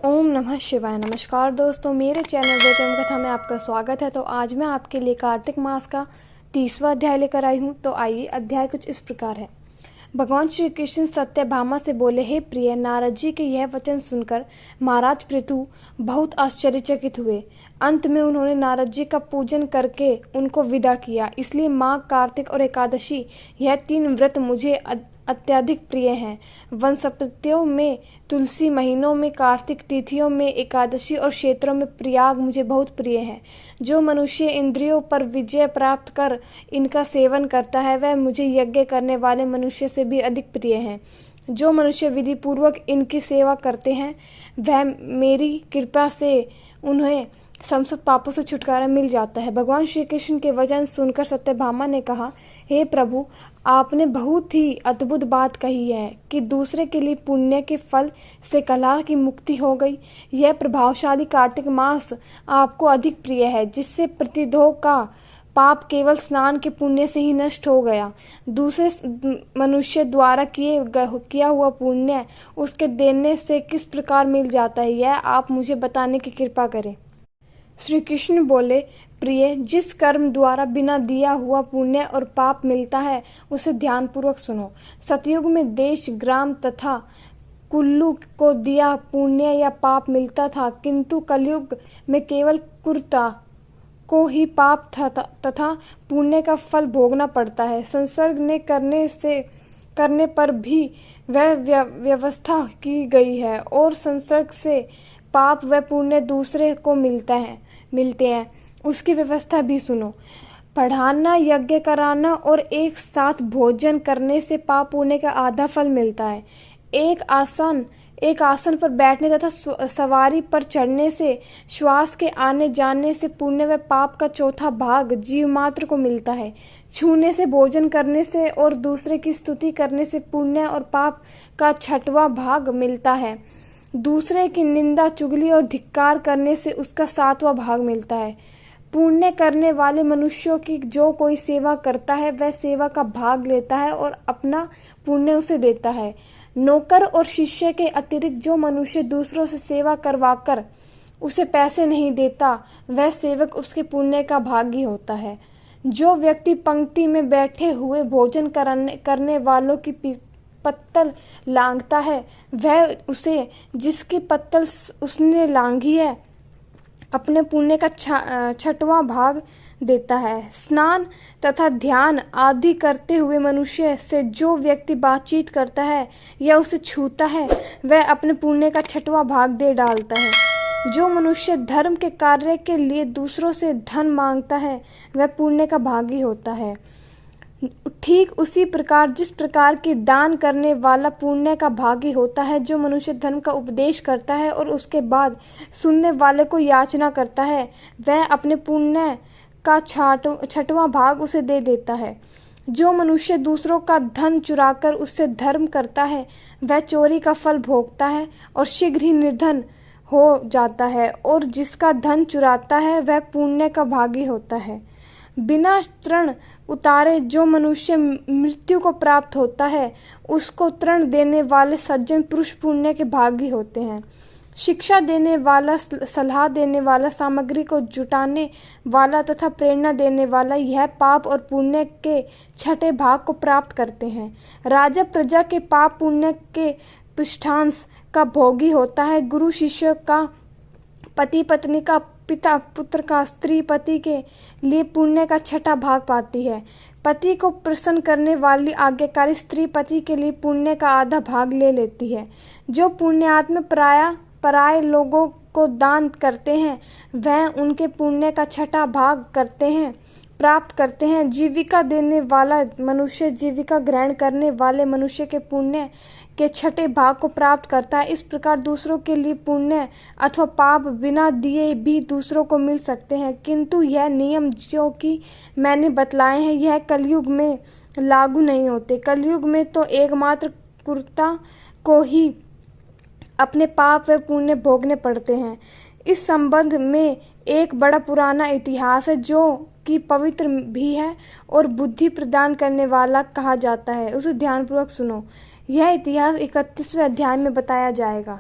ओम नमः शिवाय। नमस्कार दोस्तों, मेरे चैनल वेदम कथा में आपका स्वागत है। तो आज मैं आपके लिए कार्तिक मास का 30वां अध्याय लेकर आई हूँ। तो आइए, अध्याय कुछ इस प्रकार है। भगवान श्री कृष्ण सत्यभामा से बोले, हे प्रिय, नारद जी के यह वचन सुनकर महाराज पृथु बहुत आश्चर्यचकित हुए। अंत में उन्होंने नारद जी का पूजन करके उनको विदा किया। इसलिए माघ, कार्तिक और एकादशी, यह 3 व्रत मुझे अत्यधिक प्रिय हैं। वनस्पतियों में तुलसी, महीनों में कार्तिक, तिथियों में एकादशी और क्षेत्रों में प्रयाग मुझे बहुत प्रिय है। जो मनुष्य इंद्रियों पर विजय प्राप्त कर इनका सेवन करता है, वह मुझे यज्ञ करने वाले मनुष्य से भी अधिक प्रिय है। जो मनुष्य विधि पूर्वक इनकी सेवा करते हैं, वह मेरी कृपा से उन्हें समस्त पापों से छुटकारा मिल जाता है। भगवान श्री कृष्ण के वचन सुनकर सत्यभामा ने कहा, हे प्रभु, आपने बहुत ही अद्भुत बात कही है कि दूसरे के लिए पुण्य के फल से कलह की मुक्ति हो गई। यह प्रभावशाली कार्तिक मास आपको अधिक प्रिय है, जिससे प्रतिदोह का पाप केवल स्नान के पुण्य से ही नष्ट हो गया। दूसरे मनुष्य द्वारा किया हुआ पुण्य उसके देने से किस प्रकार मिल जाता है, यह आप मुझे बताने की कृपा करें। श्री कृष्ण बोले, प्रिय, जिस कर्म द्वारा बिना दिया हुआ पुण्य और पाप मिलता है, उसे ध्यानपूर्वक सुनो। सतयुग में देश, ग्राम तथा कुल्लू को दिया पुण्य या पाप मिलता था, किंतु कलयुग में केवल कुर्ता को ही पाप तथा पुण्य का फल भोगना पड़ता है। संसर्ग ने करने पर भी वह व्यवस्था की गई है, और संसर्ग से पाप व पुण्य दूसरे को मिलते हैं, उसकी व्यवस्था भी सुनो। पढ़ाना, यज्ञ कराना और एक साथ भोजन करने से पाप पुण्य का आधा फल मिलता है। एक आसन पर बैठने तथा सवारी पर चढ़ने से, श्वास के आने जाने से पुण्य व पाप का चौथा भाग जीव मात्र को मिलता है। छूने से, भोजन करने से और दूसरे की स्तुति करने से पुण्य और पाप का 6वां भाग मिलता है। दूसरे की निंदा, चुगली और धिक्कार करने से उसका 7वां भाग मिलता है। पुण्य करने वाले मनुष्यों की जो कोई सेवा करता है, वह सेवा का भाग लेता है और अपना पुण्य उसे देता है। नौकर और शिष्य के अतिरिक्त जो मनुष्य दूसरों से सेवा करवाकर उसे पैसे नहीं देता, वह सेवक उसके पुण्य का भागी होता है। जो व्यक्ति पंक्ति में बैठे हुए भोजन करने वालों की पत्तल लांघता है, वह उसे, जिसकी पत्तल उसने लांघी है, अपने पुण्य का 6वां भाग देता है। स्नान तथा ध्यान आदि करते हुए मनुष्य से जो व्यक्ति बातचीत करता है या उसे छूता है, वह अपने पुण्य का 6वां भाग दे डालता है। जो मनुष्य धर्म के कार्य के लिए दूसरों से धन मांगता है, वह पुण्य का भागी होता है। ठीक उसी प्रकार जिस प्रकार की दान करने वाला पुण्य का भागी होता है, जो मनुष्य धर्म का उपदेश करता है और उसके बाद सुनने वाले को याचना करता है, वह अपने पुण्य का 6वां भाग उसे दे देता है। जो मनुष्य दूसरों का धन चुराकर उससे धर्म करता है, वह चोरी का फल भोगता है और शीघ्र ही निर्धन हो जाता है, और जिसका धन चुराता है वह पुण्य का भागी होता है। बिना तृण उतारे जो मनुष्य मृत्यु को प्राप्त होता है, उसको तृण देने वाले सज्जन पुरुष पुण्य के भागी होते हैं। शिक्षा देने वाला, सलाह देने वाला, सामग्री को जुटाने वाला तथा प्रेरणा देने वाला, यह पाप और पुण्य के 6ठे भाग को प्राप्त करते हैं। राजा प्रजा के पाप पुण्य के पृष्ठांश का भोगी होता है। गुरु शिष्य का, पति पत्नी का, पिता पुत्र का, स्त्री पति के लिए पुण्य का 6ठा भाग पाती है। पति को प्रसन्न करने वाली आज्ञाकारी स्त्री पति के लिए पुण्य का आधा भाग ले लेती है। जो पुण्यात्मा पराये लोगों को दान करते हैं, वह उनके पुण्य का 6ठा भाग प्राप्त करते हैं। जीविका देने वाला मनुष्य जीविका ग्रहण करने वाले मनुष्य के पुण्य के 6ठे भाग को प्राप्त करता है। इस प्रकार दूसरों के लिए पुण्य अथवा पाप बिना दिए भी दूसरों को मिल सकते हैं, किंतु यह नियम जो कि मैंने बतलाए हैं, यह कलयुग में लागू नहीं होते। कलयुग में तो एकमात्र कुर्ता को ही अपने पाप व पुण्य भोगने पड़ते हैं। इस संबंध में एक बड़ा पुराना इतिहास है, जो कि पवित्र भी है और बुद्धि प्रदान करने वाला कहा जाता है। उसे ध्यानपूर्वक सुनो। यह इतिहास 31वें अध्याय में बताया जाएगा।